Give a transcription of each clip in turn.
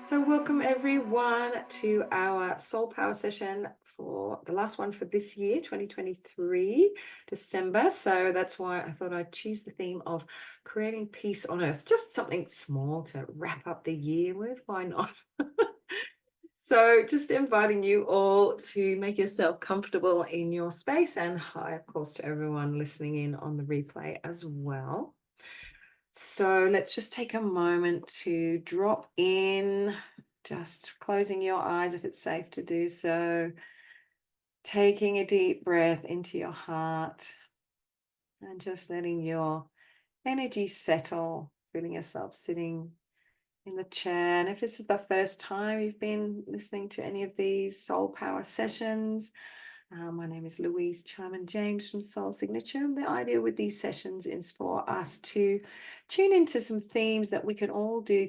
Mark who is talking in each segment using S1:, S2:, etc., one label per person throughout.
S1: So, welcome everyone to our Soul Power session for the last one for this year, 2023, December. So, that's why I thought I'd choose the theme of creating peace on earth, just something small to wrap up the year with. Why not? So, just inviting you all to make yourself comfortable in your space, and hi, of course, to everyone listening in on the replay as well. So let's just take a moment to drop in, just closing your eyes if it's safe to do so, taking a deep breath into your heart and just letting your energy settle, feeling yourself sitting in the chair. And if this is the first time you've been listening to any of these soul power sessions, my name is Louise Charman-James from Soul Signature. And the idea with these sessions is for us to tune into some themes that we can all do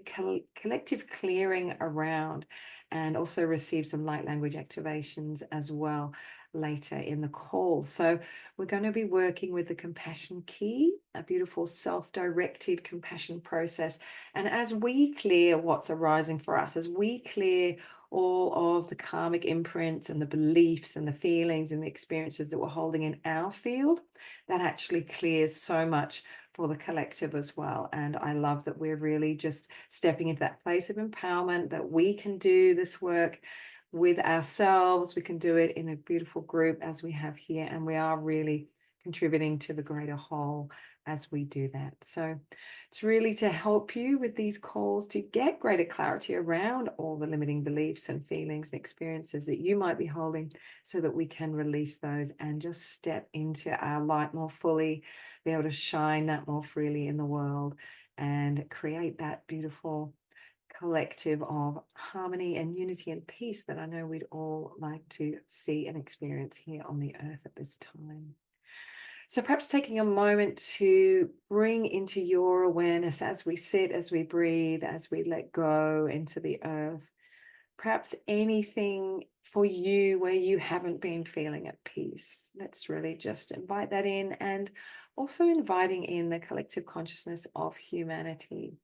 S1: collective clearing around, and also receive some light language activations as well later in the call. So we're going to be working with the compassion key, a beautiful self-directed compassion process. And as we clear what's arising for us, as we clear all of the karmic imprints and the beliefs and the feelings and the experiences that we're holding in our field, that actually clears so much for the collective as well. And I love that we're really just stepping into that place of empowerment, that we can do this work with ourselves. We can do it in a beautiful group as we have here, and we are really contributing to the greater whole as we do that. So it's really to help you with these calls to get greater clarity around all the limiting beliefs and feelings and experiences that you might be holding, so that we can release those and just step into our light more fully, be able to shine that more freely in the world and create that beautiful collective of harmony and unity and peace that I know we'd all like to see and experience here on the earth at this time. So perhaps taking a moment to bring into your awareness as we sit, as we breathe, as we let go into the earth, perhaps anything for you where you haven't been feeling at peace. Let's really just invite that in, and also inviting in the collective consciousness of humanity,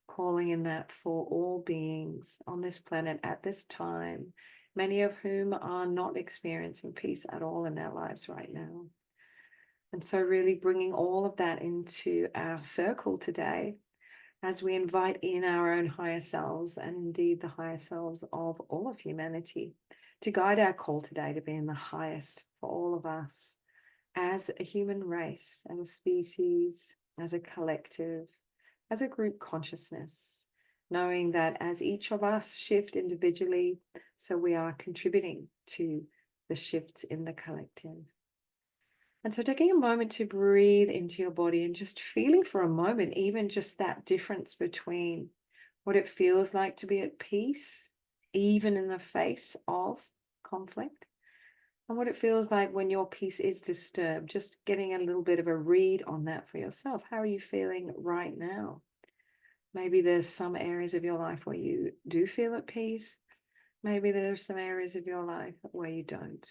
S1: calling in that for all beings on this planet at this time, many of whom are not experiencing peace at all in their lives right now. And so really bringing all of that into our circle today as we invite in our own higher selves, and indeed the higher selves of all of humanity, to guide our call today to be in the highest for all of us as a human race, as a species, as a collective, as a group consciousness, knowing that as each of us shift individually, so we are contributing to the shifts in the collective. And so taking a moment to breathe into your body and just feeling for a moment, even just that difference between what it feels like to be at peace, even in the face of conflict, and what it feels like when your peace is disturbed, just getting a little bit of a read on that for yourself. How are you feeling right now? Maybe there's some areas of your life where you do feel at peace. Maybe there's some areas of your life where you don't.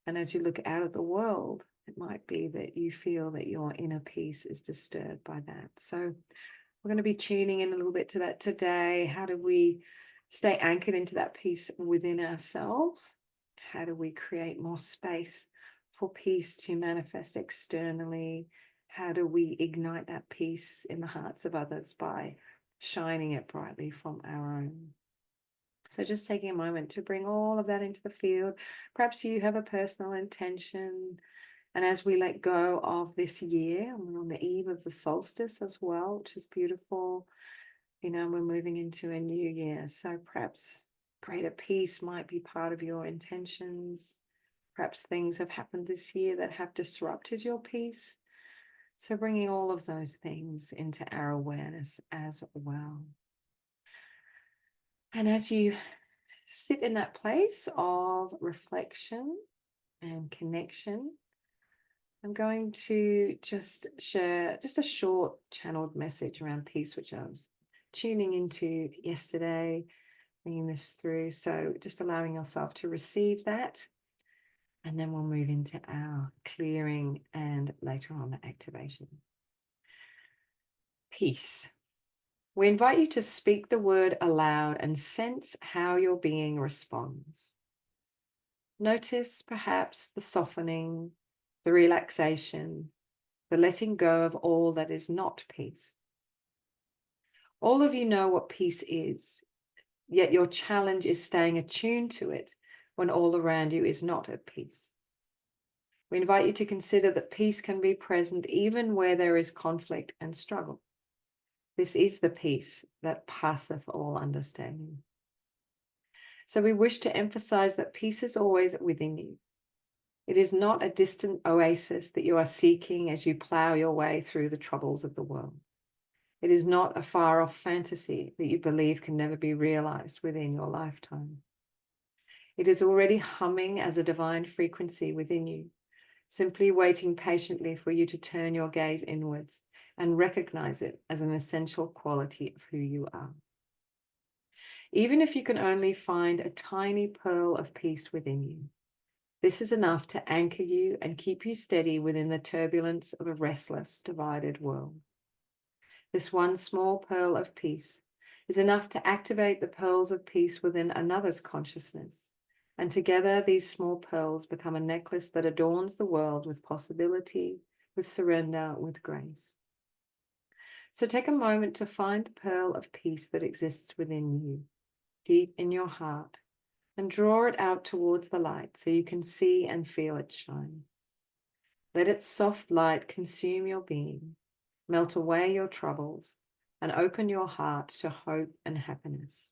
S1: And as you look out at the world, it might be that you feel that your inner peace is disturbed by that. So we're going to be tuning in a little bit to that today. How do we stay anchored into that peace within ourselves? How do we create more space for peace to manifest externally? How do we ignite that peace in the hearts of others by shining it brightly from our own? So just taking a moment to bring all of that into the field. Perhaps you have a personal intention. And as we let go of this year, and we're on the eve of the solstice as well, which is beautiful, we're moving into a new year. So perhaps greater peace might be part of your intentions. Perhaps things have happened this year that have disrupted your peace. So bringing all of those things into our awareness as well. And as you sit in that place of reflection and connection, I'm going to just share just a short channeled message around peace, which I was tuning into yesterday, bringing this through. So just allowing yourself to receive that. And then we'll move into our clearing and later on the activation. Peace. We invite you to speak the word aloud and sense how your being responds. Notice perhaps the softening, the relaxation, the letting go of all that is not peace. All of you know what peace is, yet your challenge is staying attuned to it when all around you is not at peace. We invite you to consider that peace can be present even where there is conflict and struggle. This is the peace that passeth all understanding. So we wish to emphasize that peace is always within you. It is not a distant oasis that you are seeking as you plow your way through the troubles of the world. It is not a far-off fantasy that you believe can never be realized within your lifetime. It is already humming as a divine frequency within you, simply waiting patiently for you to turn your gaze inwards and recognize it as an essential quality of who you are. Even if you can only find a tiny pearl of peace within you, this is enough to anchor you and keep you steady within the turbulence of a restless, divided world. This one small pearl of peace is enough to activate the pearls of peace within another's consciousness. And together, these small pearls become a necklace that adorns the world with possibility, with surrender, with grace. So take a moment to find the pearl of peace that exists within you, deep in your heart, and draw it out towards the light so you can see and feel it shine. Let its soft light consume your being, melt away your troubles, and open your heart to hope and happiness.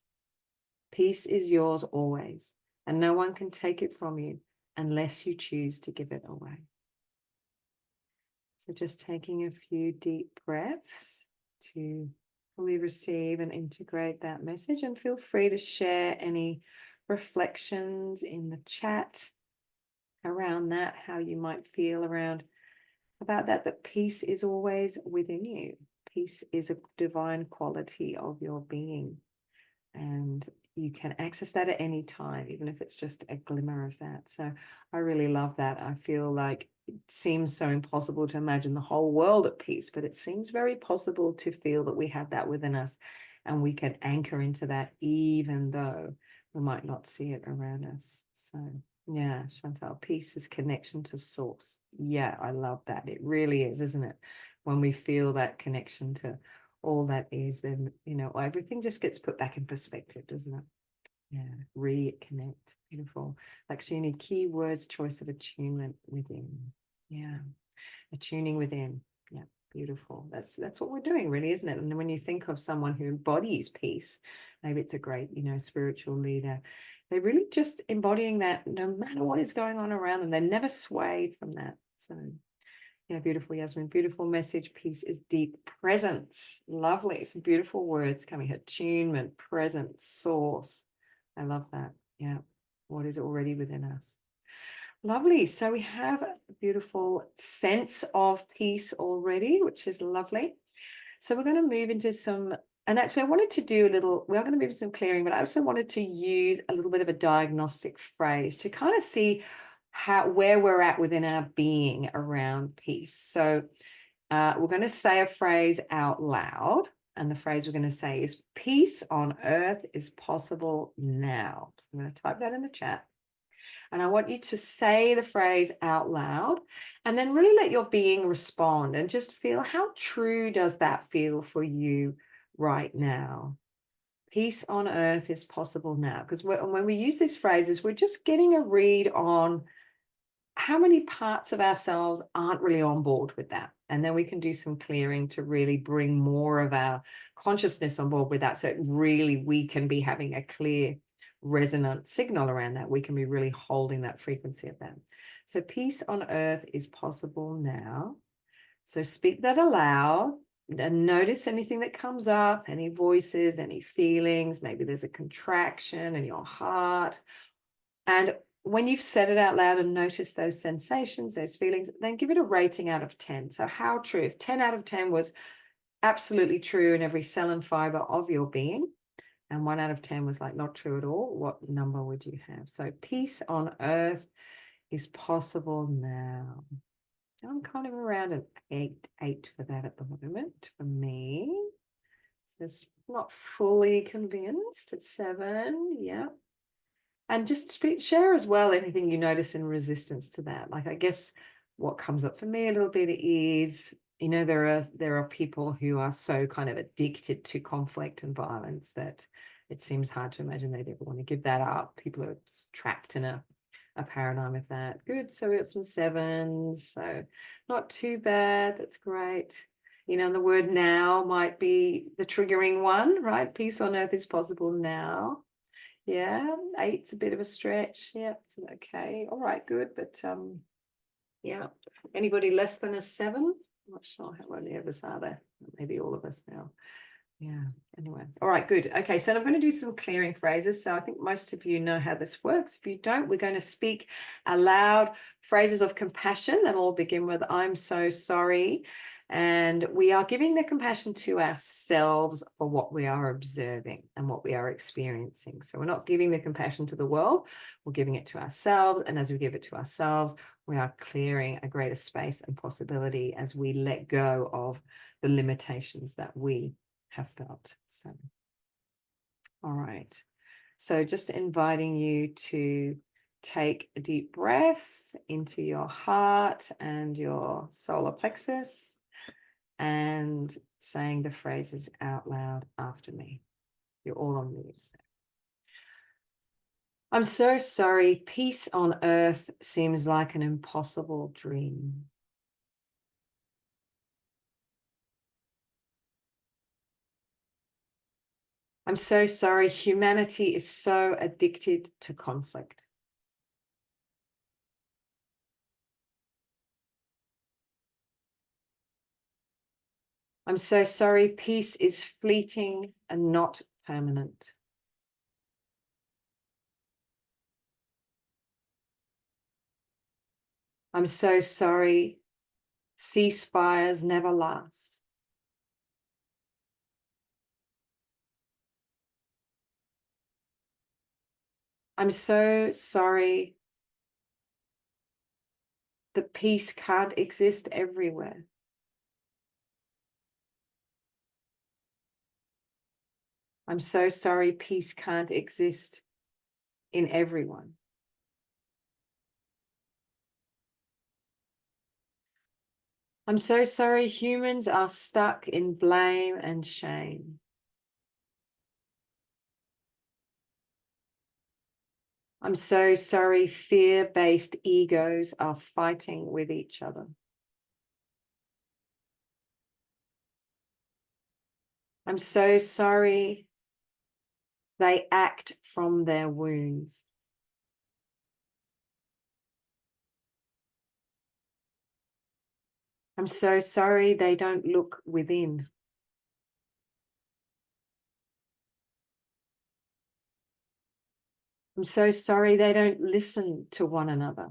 S1: Peace is yours always, and no one can take it from you unless you choose to give it away. So just taking a few deep breaths to fully receive and integrate that message, and feel free to share any reflections in the chat around that, how you might feel around about that peace is always within you. Peace is a divine quality of your being, and you can access that at any time, even if it's just a glimmer of that. So I really love that. I feel like it seems so impossible to imagine the whole world at peace, but it seems very possible to feel that we have that within us, and we can anchor into that even though we might not see it around us. So yeah, Chantal, peace is connection to source. Yeah, I love that. It really is, isn't it? When we feel that connection to all that is, then, you know, everything just gets put back in perspective, doesn't it? Yeah, reconnect. Beautiful. Actually, you need keywords, choice of attunement within. Yeah, attuning within. Yeah, beautiful. That's what we're doing, really, isn't it? And when you think of someone who embodies peace, maybe it's a great, you know, spiritual leader. They're really just embodying that no matter what is going on around them. They're never swayed from that. So yeah, beautiful, Yasmin. Beautiful message. Peace is deep presence. Lovely. Some beautiful words coming here. Attunement, presence, source. I love that. Yeah. What is already within us. Lovely. So we have a beautiful sense of peace already, which is lovely. So we're going to move into some, and actually I wanted to do a little, we are going to move into some clearing, but I also wanted to use a little bit of a diagnostic phrase to kind of see where we're at within our being around peace. So we're going to say a phrase out loud, and the phrase we're going to say is peace on earth is possible now. So I'm going to type that in the chat. And I want you to say the phrase out loud and then really let your being respond and just feel, how true does that feel for you right now? Peace on earth is possible now. Because when we use these phrases, we're just getting a read on how many parts of ourselves aren't really on board with that. And then we can do some clearing to really bring more of our consciousness on board with that. So really we can be having a clear resonant signal around that. We can be really holding that frequency of that. So peace on earth is possible now. So speak that aloud and notice anything that comes up, any voices, any feelings. Maybe there's a contraction in your heart. And when you've said it out loud and noticed those sensations, those feelings, then give it a rating out of 10. So how true? If 10 out of 10 was absolutely true in every cell and fiber of your being, and 1 out of 10 was like not true at all, what number would you have? So peace on earth is possible now. I'm kind of around an 8 for that at the moment for me. So not fully convinced at 7. Yeah. And just share as well anything you notice in resistance to that. Like, I guess what comes up for me a little bit is, there are people who are so kind of addicted to conflict and violence that it seems hard to imagine they'd ever want to give that up. People are trapped in a paradigm of that. Good. So we got some 7s. So not too bad. That's great. And the word now might be the triggering one, right? Peace on earth is possible now. Yeah, 8's a bit of a stretch. Yeah, it's okay. All right, good. But yeah, anybody less than a 7? I'm not sure how many of us are there. Maybe all of us now. Yeah, anyway. All right, good. Okay, so I'm going to do some clearing phrases. So I think most of you know how this works. If you don't, we're going to speak aloud phrases of compassion that all begin with I'm so sorry. And we are giving the compassion to ourselves for what we are observing and what we are experiencing. So we're not giving the compassion to the world, we're giving it to ourselves. And as we give it to ourselves, we are clearing a greater space and possibility as we let go of the limitations that we have felt. So, all right. So just inviting you to take a deep breath into your heart and your solar plexus and saying the phrases out loud after me. You're all on mute. I'm so sorry. Peace on earth seems like an impossible dream. I'm so sorry. Humanity is so addicted to conflict. I'm so sorry. Peace is fleeting and not permanent. I'm so sorry. Ceasefires never last. I'm so sorry that peace can't exist everywhere. I'm so sorry peace can't exist in everyone. I'm so sorry humans are stuck in blame and shame. I'm so sorry fear-based egos are fighting with each other. I'm so sorry they act from their wounds. I'm so sorry they don't look within. I'm so sorry they don't listen to one another.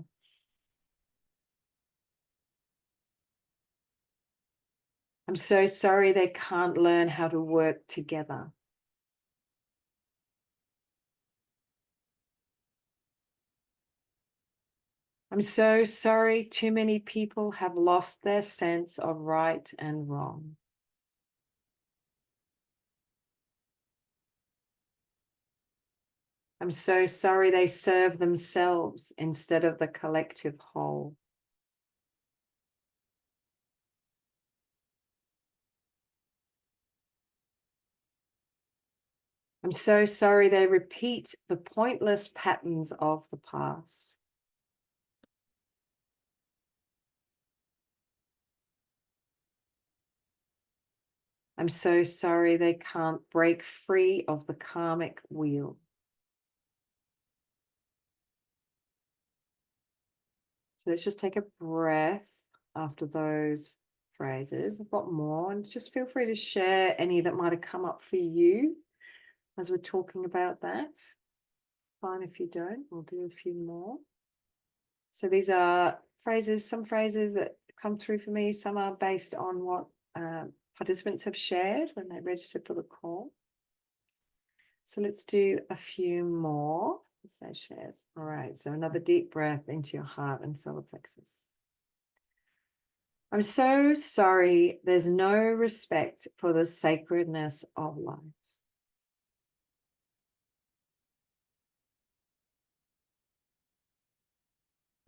S1: I'm so sorry they can't learn how to work together. I'm so sorry too many people have lost their sense of right and wrong. I'm so sorry they serve themselves instead of the collective whole. I'm so sorry they repeat the pointless patterns of the past. I'm so sorry they can't break free of the karmic wheel. So let's just take a breath after those phrases. I've got more, and just feel free to share any that might have come up for you as we're talking about that. Fine if you don't, we'll do a few more. So these are phrases, some phrases that come through for me. Some are based on what participants have shared when they registered for the call. So let's do a few more. So shares. All right. So another deep breath into your heart and solar plexus. I'm so sorry. There's no respect for the sacredness of life.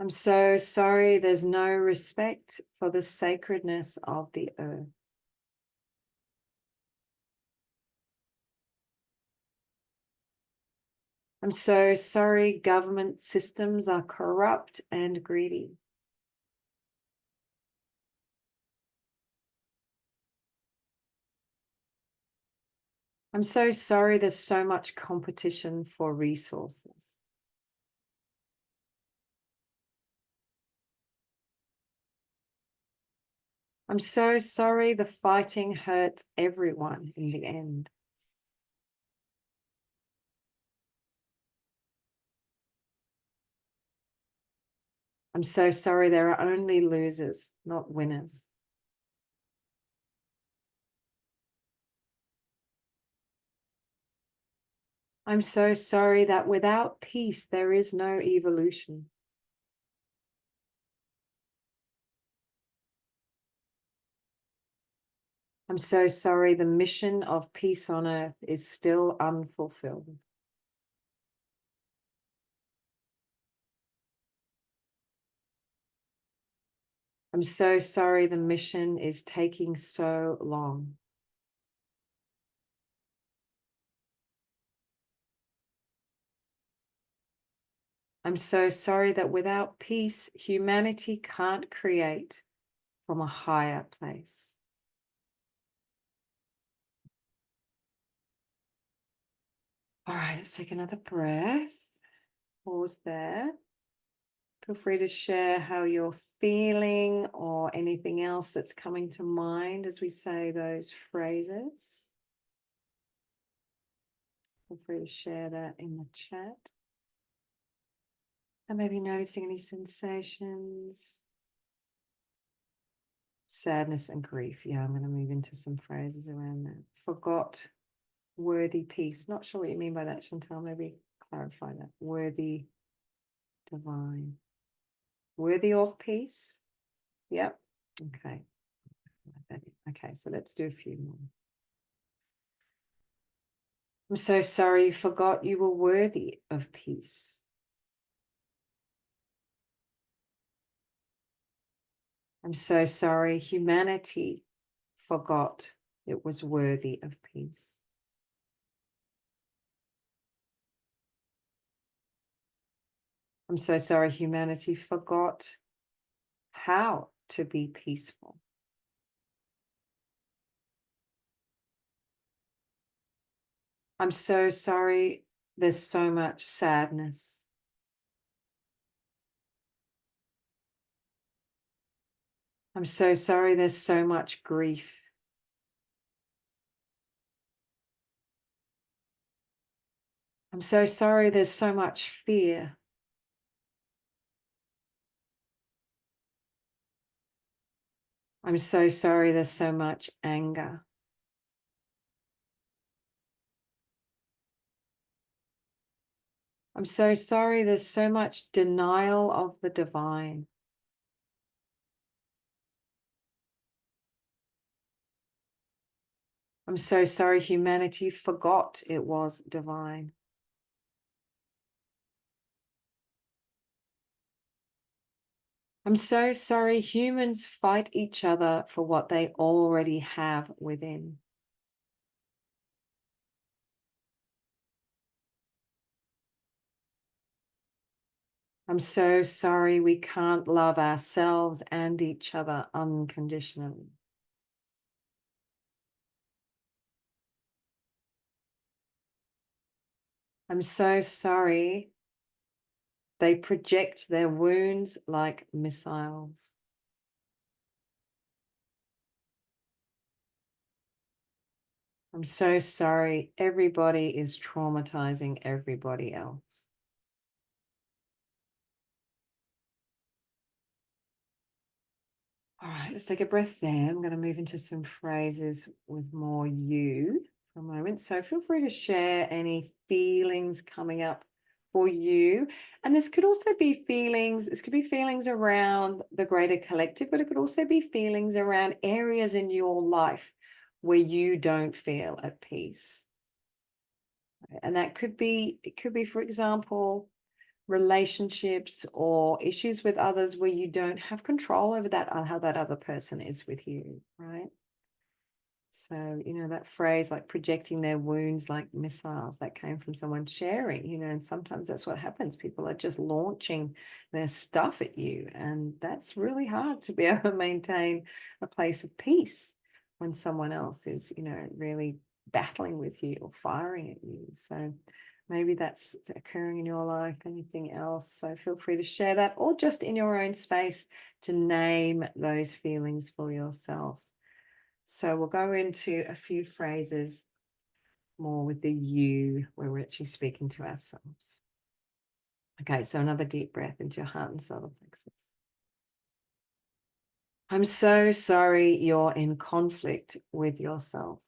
S1: I'm so sorry there's no respect for the sacredness of the earth. I'm so sorry government systems are corrupt and greedy. I'm so sorry there's so much competition for resources. I'm so sorry the fighting hurts everyone in the end. I'm so sorry there are only losers, not winners. I'm so sorry that without peace, there is no evolution. I'm so sorry the mission of peace on earth is still unfulfilled. I'm so sorry the mission is taking so long. I'm so sorry that without peace, humanity can't create from a higher place. All right, let's take another breath. Pause there. Feel free to share how you're feeling or anything else that's coming to mind as we say those phrases. Feel free to share that in the chat. And maybe noticing any sensations. Sadness and grief. Yeah, I'm going to move into some phrases around that. Forgot, worthy, peace. Not sure what you mean by that, Chantal. Maybe clarify that. Worthy, divine. Worthy of peace. Yep. Okay. Okay, so let's do a few more. I'm so sorry you forgot you were worthy of peace. I'm so sorry humanity forgot it was worthy of peace. I'm so sorry humanity forgot how to be peaceful. I'm so sorry there's so much sadness. I'm so sorry there's so much grief. I'm so sorry there's so much fear. I'm so sorry there's so much anger. I'm so sorry there's so much denial of the divine. I'm so sorry humanity forgot it was divine. I'm so sorry humans fight each other for what they already have within. I'm so sorry we can't love ourselves and each other unconditionally. I'm so sorry they project their wounds like missiles. I'm so sorry everybody is traumatizing everybody else. All right, let's take a breath there. I'm going to move into some phrases with more you for a moment. So feel free to share any feelings coming up for you. And this could also be feelings, this could be feelings around the greater collective, but it could also be feelings around areas in your life where you don't feel at peace. And that could be, it could be, for example, relationships or issues with others where you don't have control over that, how that other person is with you, right? So, that phrase like projecting their wounds like missiles, that came from someone sharing, and sometimes that's what happens. People are just launching their stuff at you. And that's really hard to be able to maintain a place of peace when someone else is, really battling with you or firing at you. So maybe that's occurring in your life, anything else. So feel free to share that, or just in your own space to name those feelings for yourself. So we'll go into a few phrases more with the you, where we're actually speaking to ourselves. Okay, so another deep breath into your heart and solar plexus. I'm so sorry you're in conflict with yourself.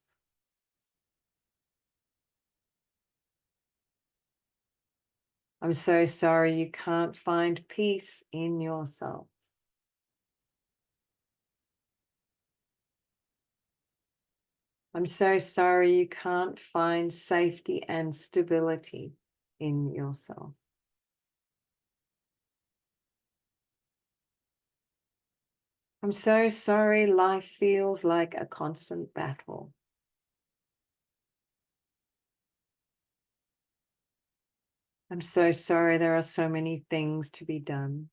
S1: I'm so sorry you can't find peace in yourself. I'm so sorry you can't find safety and stability in yourself. I'm so sorry life feels like a constant battle. I'm so sorry there are so many things to be done.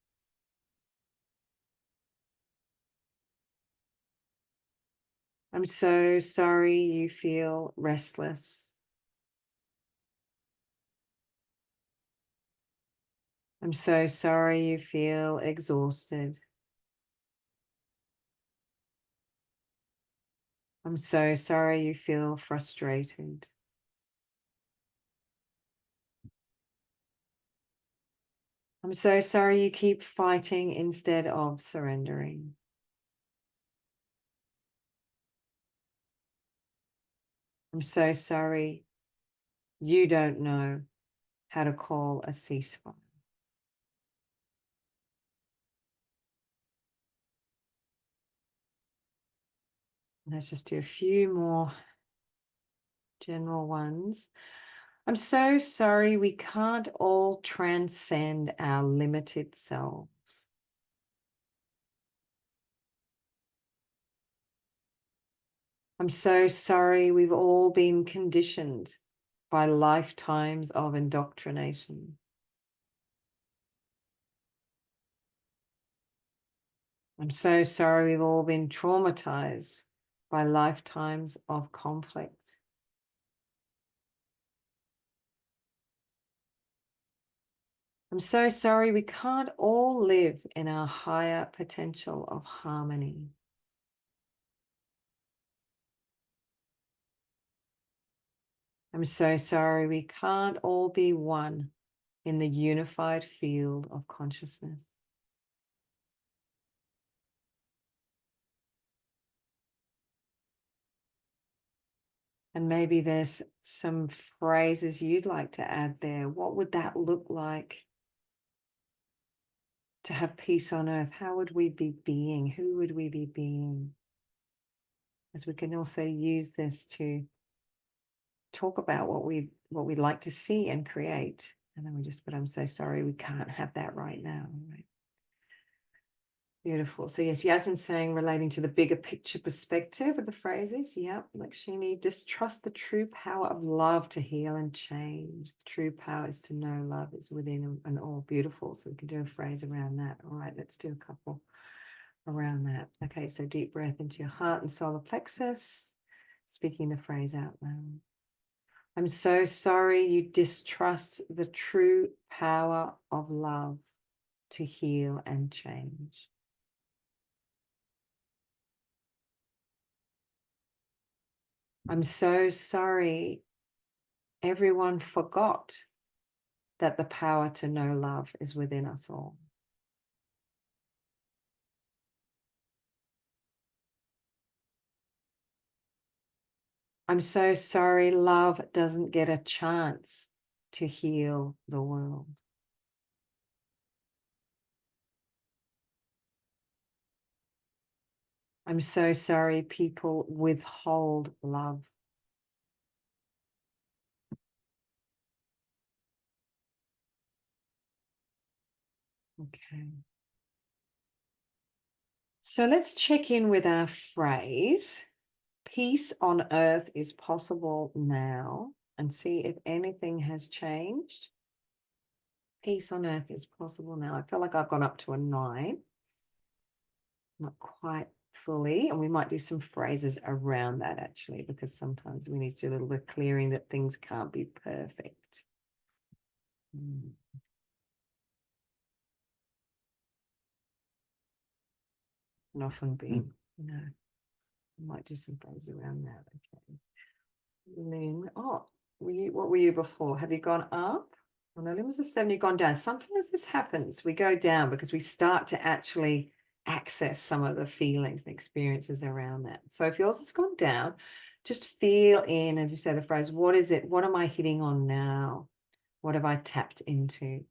S1: I'm so sorry you feel restless. I'm so sorry you feel exhausted. I'm so sorry you feel frustrated. I'm so sorry you keep fighting instead of surrendering. I'm so sorry you don't know how to call a ceasefire. Let's just do a few more general ones. I'm so sorry we can't all transcend our limited selves. I'm so sorry we've all been conditioned by lifetimes of indoctrination. I'm so sorry we've all been traumatized by lifetimes of conflict. I'm so sorry we can't all live in our higher potential of harmony. I'm so sorry we can't all be one in the unified field of consciousness. And maybe there's some phrases you'd like to add there. What would that look like to have peace on earth? How would we be being? Who would we be being? As we can also use this to talk about what we'd like to see and create. And then we just, but I'm so sorry we can't have that right now. Right? Beautiful. So yes, Yasmin's saying, relating to the bigger picture perspective of the phrases. Yep. Lakshmi, distrust the true power of love to heal and change. The true power is to know love is within and all. Beautiful. So we can do a phrase around that. All right, let's do a couple around that. Okay, so deep breath into your heart and solar plexus, speaking the phrase out loud. I'm so sorry you distrust the true power of love to heal and change. I'm so sorry everyone forgot that the power to know love is within us all. I'm so sorry love doesn't get a chance to heal the world. I'm so sorry people withhold love. Okay. So let's check in with our phrase. Peace on earth is possible now, and see if anything has changed. Peace on earth is possible now. I feel like I've gone up to a 9. Not quite fully. And we might do some phrases around that actually, because sometimes we need to do a little bit of clearing that things can't be perfect. And often being, I might do some phrases around that. Okay. Lynn, what were you before? Have you gone up? Well, no, Lynn was a 7, you've gone down. Sometimes this happens. We go down because we start to actually access some of the feelings and experiences around that. So if yours has gone down, just feel in, as you say, the phrase, what is it? What am I hitting on now? What have I tapped into?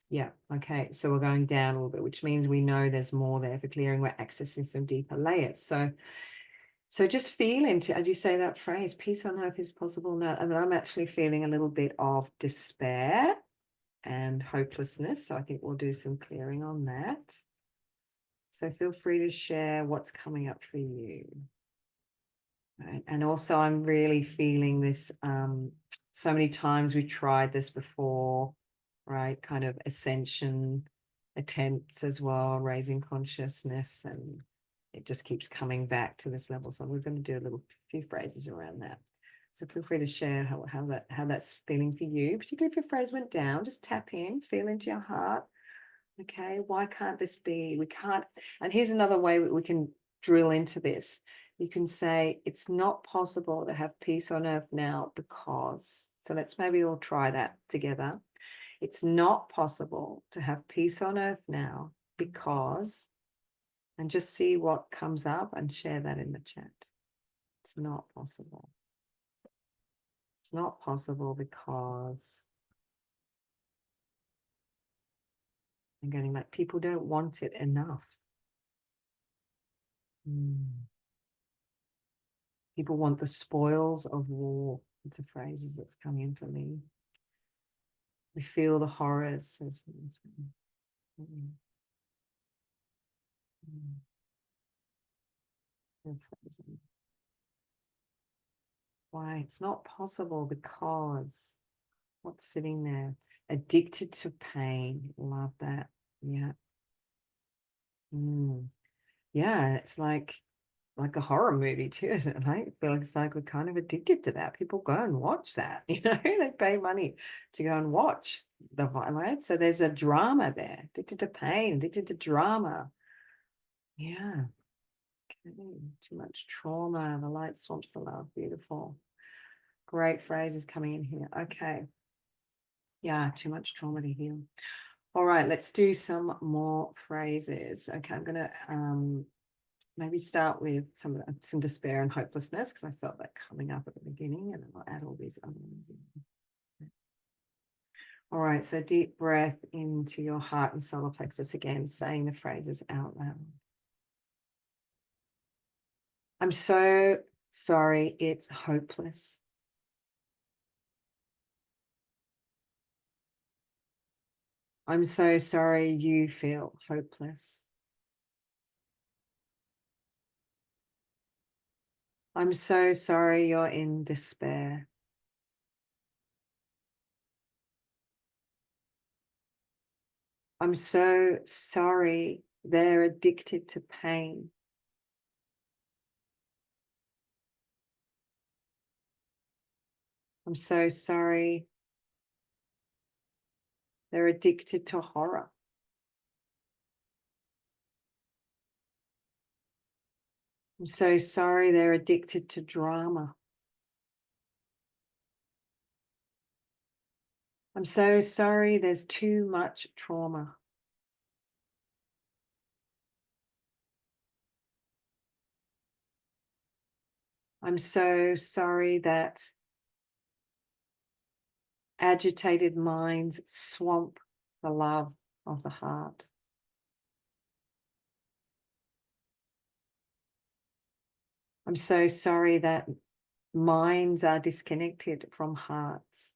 S1: Yeah, okay. So we're going down a little bit, which means we know there's more there for clearing. We're accessing some deeper layers. So just feel into, as you say that phrase, peace on earth is possible now. I mean, I'm actually feeling a little bit of despair and hopelessness. So I think we'll do some clearing on that. So feel free to share what's coming up for you. Right. And also I'm really feeling this, so many times we've tried this before, right? Kind of ascension attempts as well, raising consciousness, and it just keeps coming back to this level. So we're going to do a few phrases around that. So feel free to share how that's feeling for you, particularly if your phrase went down. Just tap in, feel into your heart. Okay, why can't this be? We can't. And here's another way we can drill into this. You can say, it's not possible to have peace on earth now because. So let's maybe all try that together. It's not possible to have peace on earth now because, and just see what comes up and share that in the chat. It's not possible. It's not possible because. I'm getting like people don't want it enough. People want the spoils of war. It's a phrase that's coming in for me. We feel the horrors. Why? It's not possible because what's sitting there? Addicted to pain. Love that. Yeah. Yeah, it's like a horror movie too, isn't it? Like, I feel like it's like we're kind of addicted to that. People go and watch that, they pay money to go and watch the violence. So there's a drama there, addicted to pain, addicted to drama. Yeah. Okay. Too much trauma. The light swamps the love. Beautiful. Great phrases coming in here. Okay. Yeah, too much trauma to heal. All right, let's do some more phrases. Okay, I'm gonna maybe start with some despair and hopelessness because I felt that coming up at the beginning, and then I'll add all these other ones in. All right, so deep breath into your heart and solar plexus again, saying the phrases out loud. I'm so sorry, it's hopeless. I'm so sorry you feel hopeless. I'm so sorry you're in despair. I'm so sorry they're addicted to pain. I'm so sorry they're addicted to horror. I'm so sorry they're addicted to drama. I'm so sorry there's too much trauma. I'm so sorry that agitated minds swamp the love of the heart. I'm so sorry that minds are disconnected from hearts.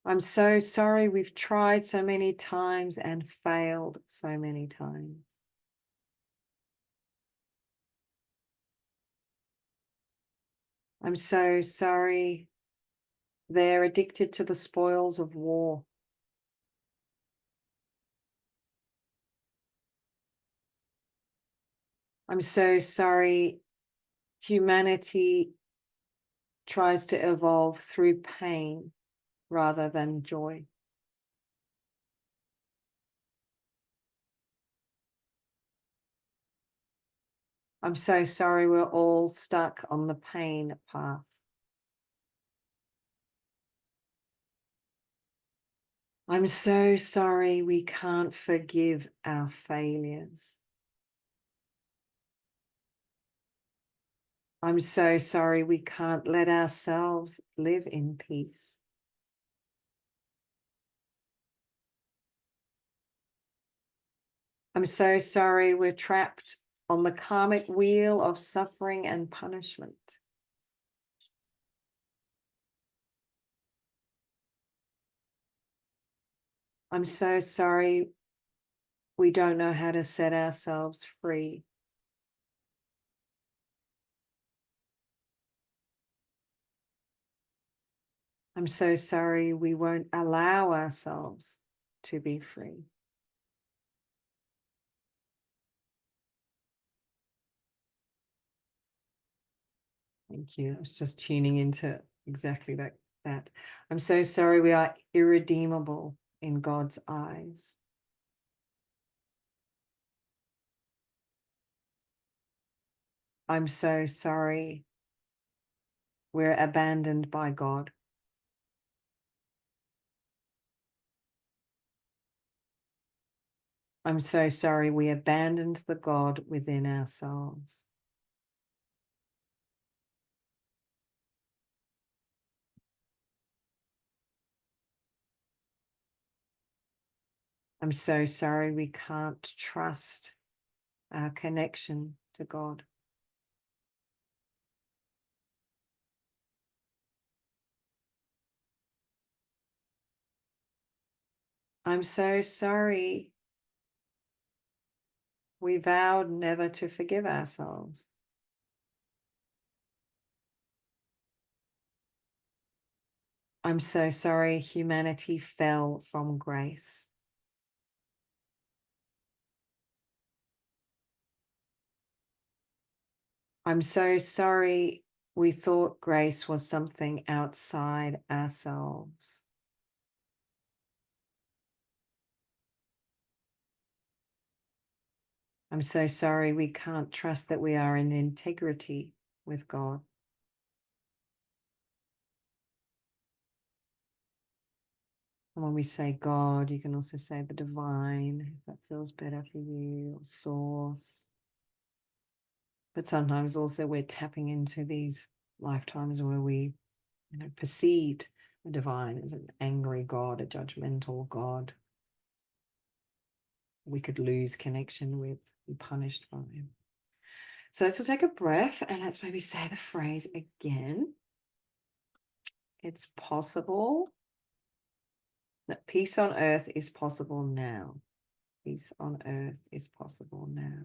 S1: I'm so sorry we've tried so many times and failed so many times. I'm so sorry they're addicted to the spoils of war. I'm so sorry humanity tries to evolve through pain rather than joy. I'm so sorry we're all stuck on the pain path. I'm so sorry we can't forgive our failures. I'm so sorry we can't let ourselves live in peace. I'm so sorry we're trapped on the karmic wheel of suffering and punishment. I'm so sorry we don't know how to set ourselves free. I'm so sorry we won't allow ourselves to be free. Thank you. I was just tuning into exactly that. I'm so sorry we are irredeemable in God's eyes. I'm so sorry we're abandoned by God. I'm so sorry we abandoned the God within ourselves. I'm so sorry we can't trust our connection to God. I'm so sorry we vowed never to forgive ourselves. I'm so sorry humanity fell from grace. I'm so sorry we thought grace was something outside ourselves. I'm so sorry we can't trust that we are in integrity with God. And when we say God, you can also say the divine, if that feels better for you, or source. But sometimes also we're tapping into these lifetimes where we, perceived the divine as an angry God, a judgmental God. We could lose connection with, be punished by him. So let's all take a breath and let's maybe say the phrase again. It's possible that peace on earth is possible now. Peace on earth is possible now.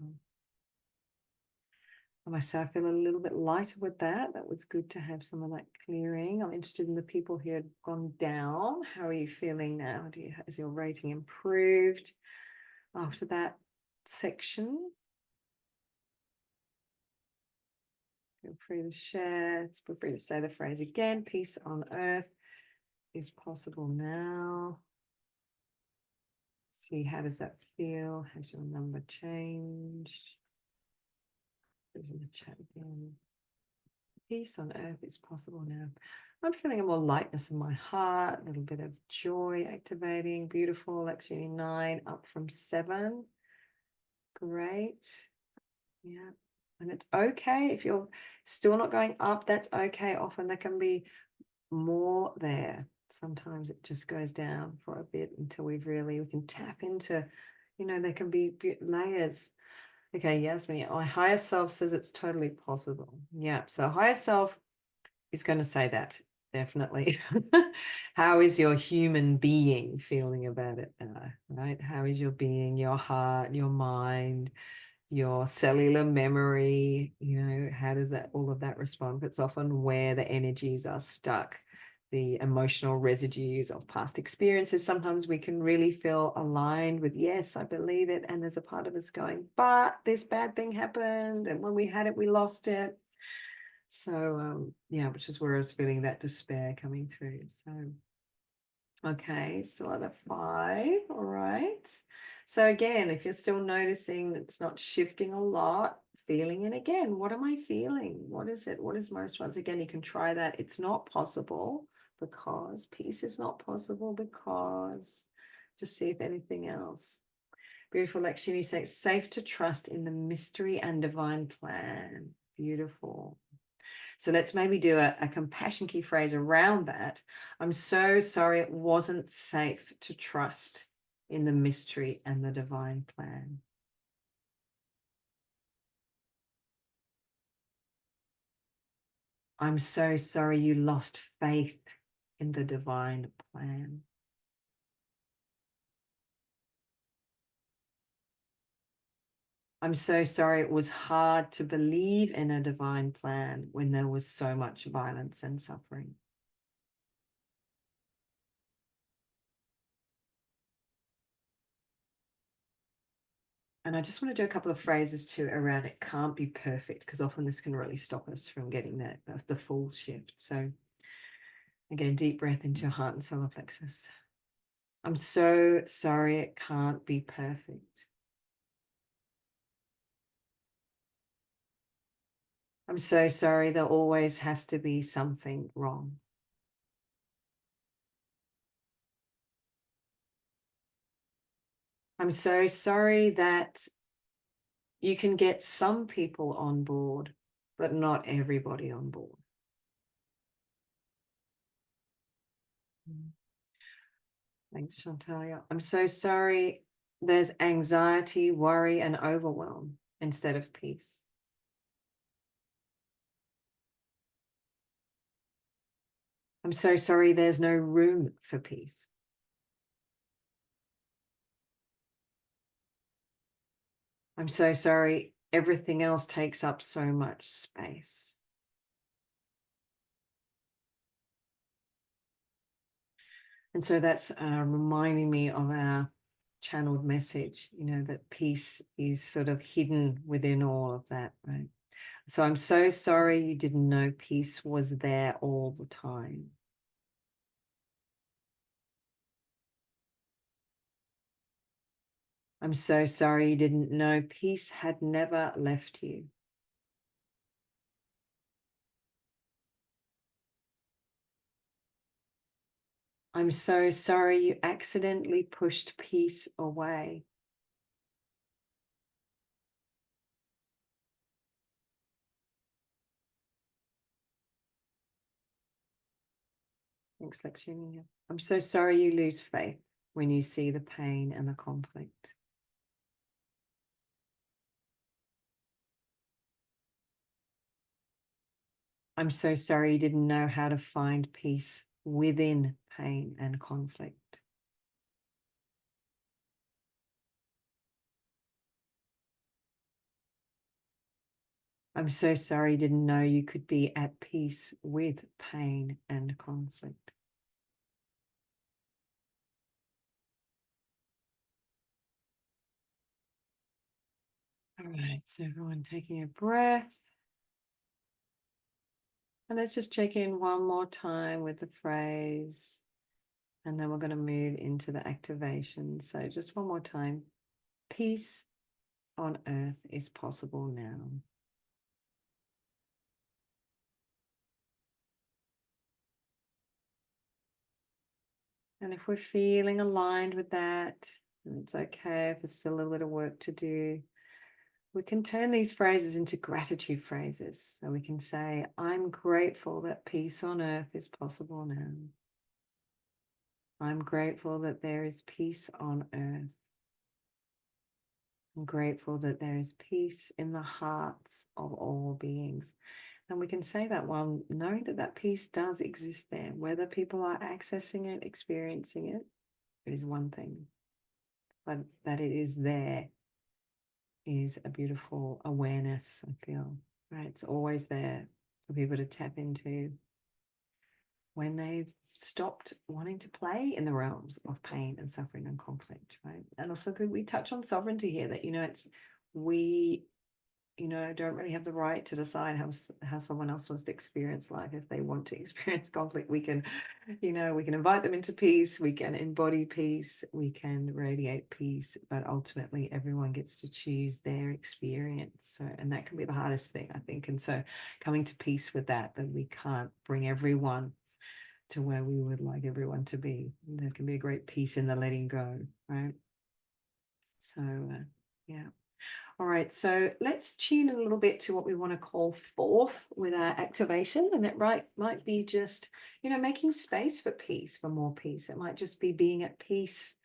S1: I myself feel a little bit lighter with that. That was good to have some of that clearing. I'm interested in the people who had gone down. How are you feeling now? Has your rating improved after that section? Feel free to share. Feel free to say the phrase again. Peace on earth is possible now. See, how does that feel? Has your number changed? Put it in the chat again. Peace on earth is possible now. I'm feeling a more lightness in my heart, a little bit of joy activating. Beautiful. Actually, 9 up from 7. Great. Yeah. And it's okay if you're still not going up, that's okay. Often there can be more there. Sometimes it just goes down for a bit until we can tap into, there can be layers. Okay, Yasmin, my higher self says it's totally possible. Yeah, so higher self is going to say that. Definitely. How is your human being feeling about it now, right? How is your being, your heart, your mind, your cellular memory? How does that, all of that respond? It's often where the energies are stuck, the emotional residues of past experiences. Sometimes we can really feel aligned with, yes, I believe it. And there's a part of us going, but this bad thing happened. And when we had it, we lost it. So, yeah, which is where I was feeling that despair coming through. So, okay, still at a 5. All right. So again, if you're still noticing it's not shifting a lot, feeling it again, what am I feeling? What is it? What is my response? Again, you can try that. It's not possible because peace is not possible because, just see if anything else. Beautiful, Lakshmi says, safe to trust in the mystery and divine plan. Beautiful. So let's maybe do a compassion key phrase around that. I'm so sorry it wasn't safe to trust in the mystery and the divine plan. I'm so sorry you lost faith in the divine plan. I'm so sorry it was hard to believe in a divine plan when there was so much violence and suffering. And I just want to do a couple of phrases too around it can't be perfect, because often this can really stop us from getting the full shift. So again, deep breath into your heart and solar plexus. I'm so sorry it can't be perfect. I'm so sorry there always has to be something wrong. I'm so sorry that you can get some people on board, but not everybody on board. Thanks, Chantalia. I'm so sorry there's anxiety, worry, and overwhelm instead of peace. I'm so sorry there's no room for peace. I'm so sorry everything else takes up so much space. And so that's reminding me of our channeled message, that peace is sort of hidden within all of that, right? So I'm so sorry you didn't know peace was there all the time. I'm so sorry you didn't know peace had never left you. I'm so sorry you accidentally pushed peace away. Thanks, Lakshmi. I'm so sorry you lose faith when you see the pain and the conflict. I'm so sorry you didn't know how to find peace within pain and conflict. I'm so sorry you didn't know you could be at peace with pain and conflict. All right, so everyone taking a breath. And let's just check in one more time with the phrase. And then we're going to move into the activation. So just one more time. Peace on earth is possible now. And if we're feeling aligned with that, and it's okay if there's still a little work to do, we can turn these phrases into gratitude phrases. So we can say, I'm grateful that peace on earth is possible now. I'm grateful that there is peace on earth. I'm grateful that there is peace in the hearts of all beings. And we can say that while knowing that that peace does exist there. Whether people are accessing it, experiencing it, is one thing. But that it is there is a beautiful awareness, I feel, right? It's always there for people to tap into when they've stopped wanting to play in the realms of pain and suffering and conflict, right? And also could we touch on sovereignty here, that, it's we, don't really have the right to decide how someone else wants to experience life. If they want to experience conflict, we can, we can invite them into peace, we can embody peace, we can radiate peace, but ultimately everyone gets to choose their experience. So, and that can be the hardest thing, I think. And so coming to peace with that we can't bring everyone to where we would like everyone to be. There can be a great peace in the letting go, right? So, yeah. All right, so let's tune in a little bit to what we want to call forth with our activation. And it might be just, making space for peace, for more peace. It might just be being at peace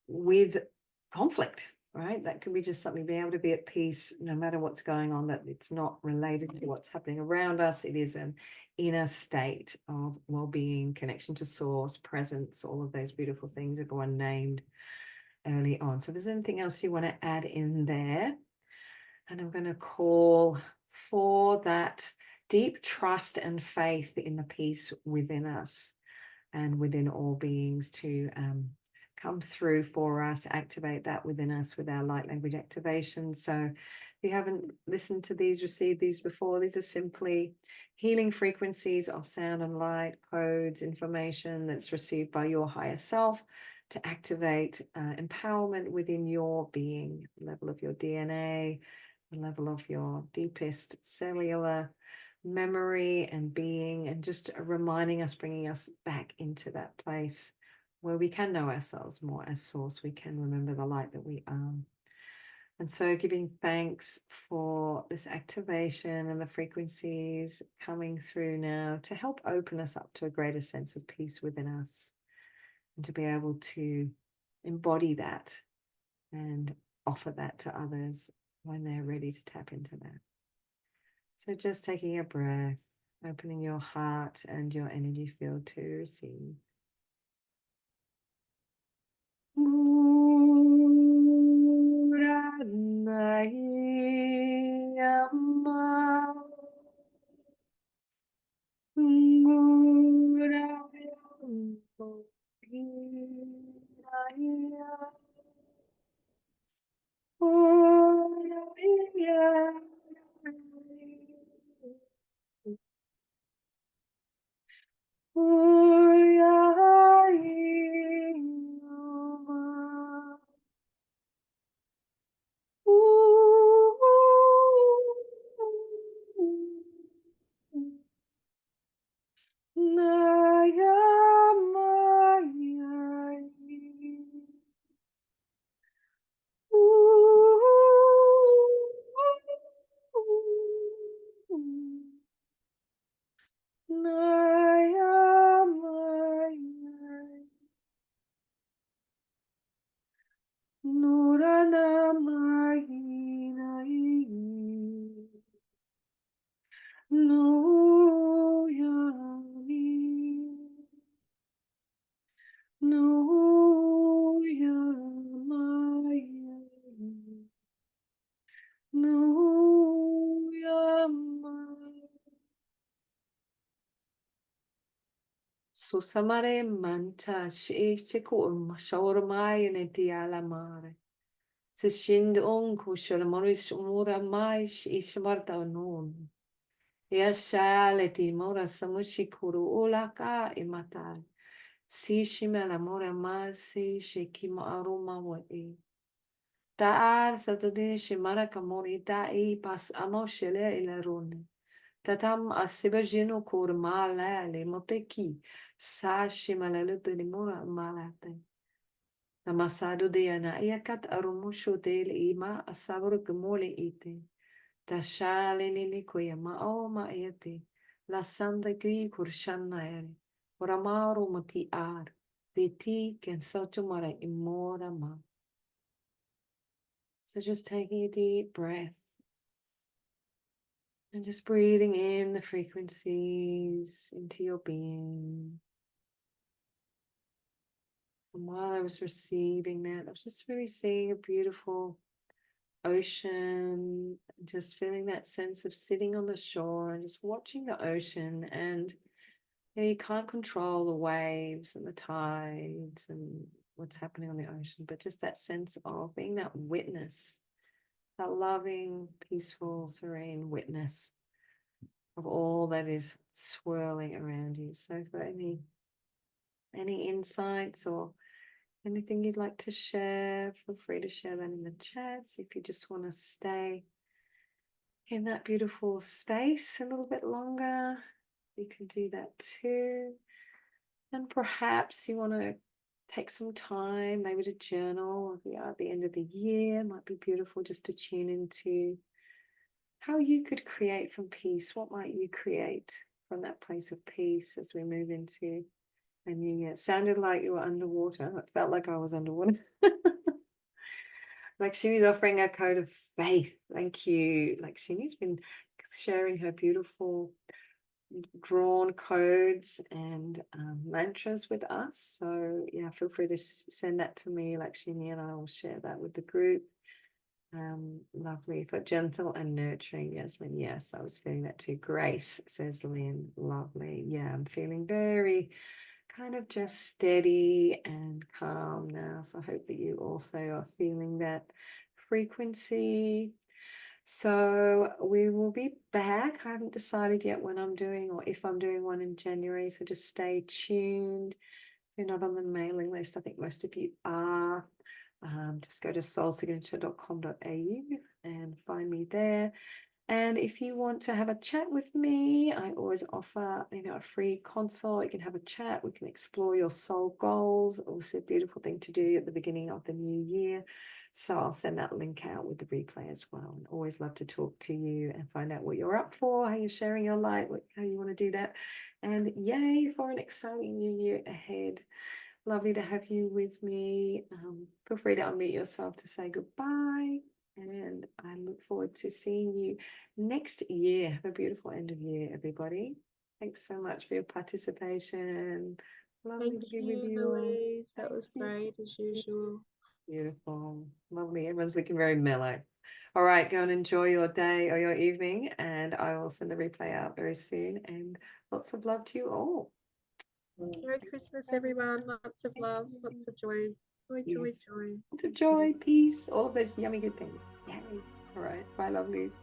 S1: with conflict, right? That could be just something, being able to be at peace no matter what's going on, that it's not related to what's happening around us. It is an inner state of well-being, connection to source, presence, all of those beautiful things everyone named early on. So if there's anything else you want to add in there, and I'm going to call for that deep trust and faith in the peace within us and within all beings to come through for us, activate that within us with our light language activation. So if you haven't listened to these, received these before, these are simply healing frequencies of sound and light, codes, information that's received by your higher self to activate empowerment within your being, the level of your DNA, the level of your deepest cellular memory and being, and just reminding us, bringing us back into that place where we can know ourselves more as source. We can remember the light that we are. And so giving thanks for this activation and the frequencies coming through now to help open us up to a greater sense of peace within us, and to be able to embody that and offer that to others when they're ready to tap into that. So just taking a breath, opening your heart and your energy field to receive. Susamare manta shi chiku shawarmai ne tiala mare. Se shind on kushal moris umura mai ishmarta non. Yashale ti mora samushikuru ulaka imatai. Si shimela mora mal si shekima aroma wae. Ta'ar satudin shimara kamori ta'i pas amoshele ilarone. Tatam asibajino kur malale moteki. Sa shimalelu de limura malate. Namasado de ana iakat arumusho del ima asabro gemole ite. Tashale nini koya ma ma ete. La sanda ki kurshana ere. Oramaru mati ar. De ti ken sotumara imora ma. So just taking a deep breath. And just breathing in the frequencies into your being. And while I was receiving that, I was just really seeing a beautiful ocean, just feeling that sense of sitting on the shore and just watching the ocean. And you can't control the waves and the tides and what's happening on the ocean, but just that sense of being that witness, that loving, peaceful, serene witness of all that is swirling around you. So for any insights or anything you'd like to share, feel free to share that in the chats. If you just want to stay in that beautiful space a little bit longer, you can do that too. And perhaps you want to take some time, maybe to journal. We are at the end of the year. It might be beautiful just to tune into how you could create from peace. What might you create from that place of peace as we move into a new year? It sounded like you were underwater. It felt like I was underwater. Lakshmi's offering a code of faith. Thank you. Lakshmi's been sharing her beautiful drawn codes and mantras with us. So yeah, feel free to send that to me, Lakshmi, and I will share that with the group. Lovely. For gentle and nurturing, Yasmin. Yes, I was feeling that too. Grace, says Lynn. Lovely. Yeah, I'm feeling very kind of just steady and calm now. So I hope that you also are feeling that frequency. So we will be back. I haven't decided yet when I'm doing or if I'm doing one in January. So just stay tuned. If you're not on the mailing list, I think most of you are. Just go to soulsignature.com.au and find me there. And if you want to have a chat with me, I always offer, a free consult. You can have a chat. We can explore your soul goals. Also a beautiful thing to do at the beginning of the new year. So I'll send that link out with the replay as well. And always love to talk to you and find out what you're up for, how you're sharing your light, how you want to do that. And yay for an exciting new year ahead. Lovely to have you with me. Feel free to unmute yourself to say goodbye. And I look forward to seeing you next year. Have a beautiful end of year, everybody. Thanks so much for your participation. Lovely
S2: Thank
S1: to be with
S2: you,
S1: you all.
S2: Louise. That
S1: Thank
S2: was
S1: you.
S2: great as usual.
S1: Beautiful. Lovely. Everyone's looking very mellow. All right, go and enjoy your day or your evening. And I will send the replay out very soon. And lots of love to you all.
S2: Merry Christmas, everyone. Lots of
S1: Thank
S2: love, lots
S1: you.
S2: of joy. Joy, joy,
S1: Yes.
S2: joy.
S1: Lots of joy, peace, all of those yummy good things. Yay. All right. Bye, lovelies.